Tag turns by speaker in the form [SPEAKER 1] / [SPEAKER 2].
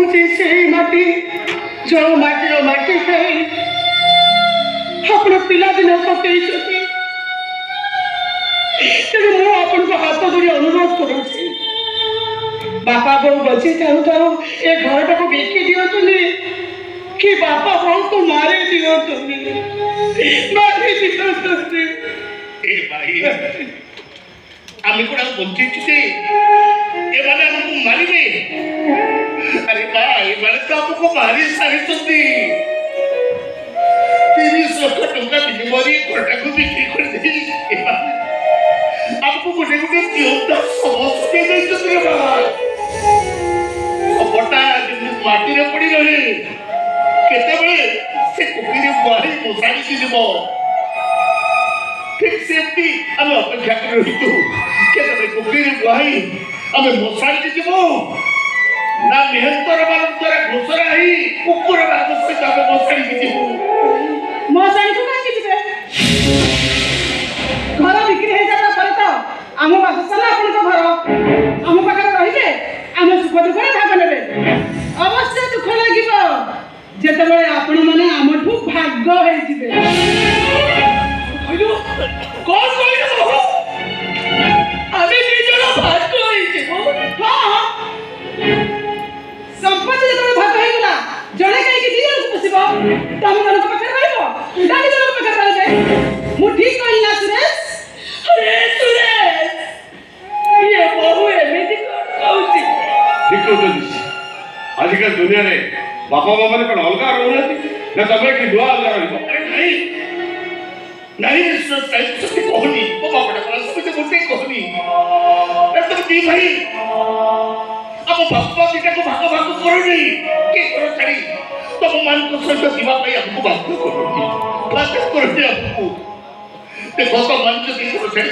[SPEAKER 1] हूँ से माटी जो माटीर माटी खाई आपण पिलादिन पकई तेणु मु आपण को हाथ जोड़ी अनुरोध करुँची बापा बोऊ बची थाऊ थाऊ ए घर टाक बिकी दिंतुनि कि बापा बोऊ को मारी दिंतुनि मारी दिंतुनि
[SPEAKER 2] ए भाई आम्ही कोणा बंचित से ए माने हमको मारिबे अरे भाई माने तो हमको मारी सारी सुनती 30 लाख टंका बिनिमय घरटा को बिक्री कर दे आपको गोटे गोटे जीवता समस्ते दैछे रे बाबा सबटा जिन माटी रे पड़ी रहे केते बेले से कुकी रे बारी मोसारी की जीव ठीक सेफ्टी हमें अपेक्षा कर रही तू केते बेले कुकी रे बारी हमें मोसारी की जीव ना मेहनतर बालक द्वारा घोषणा ही कुकुर बालक सहित हमें मोसारी की जीव
[SPEAKER 1] मोसारी को काकी दिबे घर बिक्री हे जाला पर तो आम बासला आपण को घर आम पाखर रहिबे आम सुख दुख भाग नेबे अवश्य दुख लागिबो जेतेबेले आपण माने आमठू भाग्य हे जिबे
[SPEAKER 2] कौन कहलो
[SPEAKER 1] अबे निजला भाग्य हे जिबो हां संपत्ति जेतेबेले भाग्य हे गला जणे काई कि दिया बसिबो तम जण को पाखर रहइबो डाली जण को पाखर रहइबे मु ठीक कहली ना सुरेश अरे सुरेश ये बहु एमिति कहउची
[SPEAKER 2] ठीक कहउची आजकल दुनिया रे बापा बाबा ने कौन अलगा रहउनाती ना तबे कि दुआ अलगा रहइबो अरे नहीं सत्य कहनी बाबा बड़ा क्लास में गोटे कहनी तब दी भाई अब बापा बेटा को भाग भाग करो नहीं के करो छड़ी तब मन को सहित दिवा भाई हमको बात करो बात करो हमको देखो तो मन से देखो छड़ी